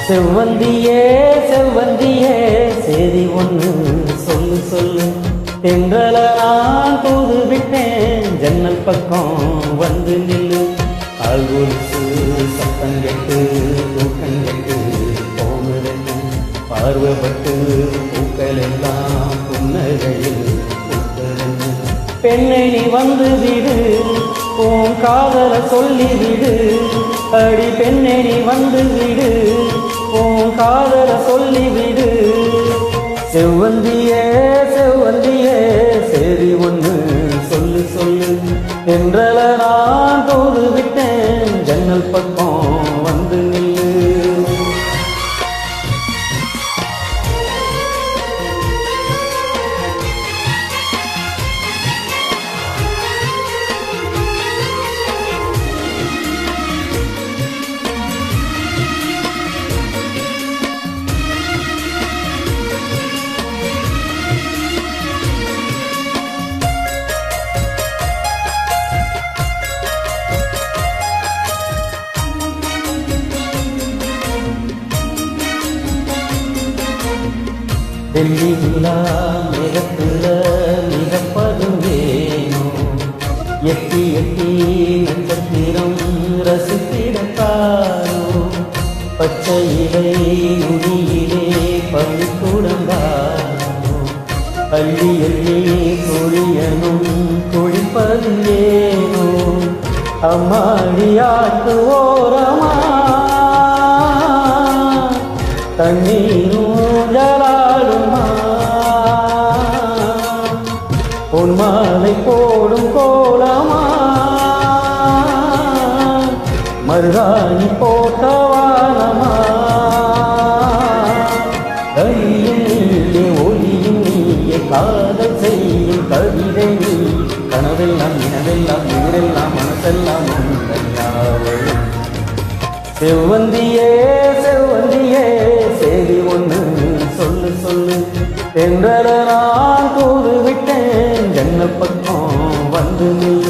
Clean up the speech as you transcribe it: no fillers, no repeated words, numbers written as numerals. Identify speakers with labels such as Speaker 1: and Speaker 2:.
Speaker 1: செவ்வந்தியே செவ்வந்தியே சேதி ஒன்று சொல்லு சொல்லு. தென்றல நான் தூது விட்டேன் ஜன்னல் பக்கம் வந்து நில்லு. ஆள்கொலுசு சத்தம் கெட்டு தூக்கம் கெட்டு போனதென்ன பார்வைப்பட்டு பூக்கள் எல்லாம் புன்னகையில் பூத்ததென்ன. பெண்ணை நீ வந்து விடு உன் காதல சொல்லி விடு. அடி பெண்ணை நீ வந்து விடு உன் காதல சொல்லி விடு. செவ்வந்தியே செவ்வந்தியே சரி ஒன்று சொல்லு சொல்லு. என்றல நான் தூது விட்டேன் ஜன்னல் பக்கம் வந்து நில்லு. டெல்லி நிலா மேகத்துல மிகப்பதும் வேணும். எட்டி எட்டி நட்சத்திரம் ரசித்திடத்தானோ. பச்சை இலை நுனியிலே பனிக்குடந்தானோ. அள்ளி அள்ளி பொழியனும் குளிப்பது ஏனோ. அம்மாடியாட்டு ஓரமா தண்ணீரும் ஜலாடுமா. உன் மாலை போடும் கோலமா மருதாணி போட்டவானமா. கையில் நீயே ஒளியும் நீயே காதல் செய்யும் கவிதை நீ. கனவெல்லாம் நினவெல்லாம் நீரெல்லாம் மனசெல்லாம் உண்மையாவல். செவ்வந்தியே செவ்வந்தியே சேதி ஒன்று சொல்லு சொல்லு. தென்றல நான் தூது விட்டேன் ஜன்னல் பக்கம் வந்து நில்லு.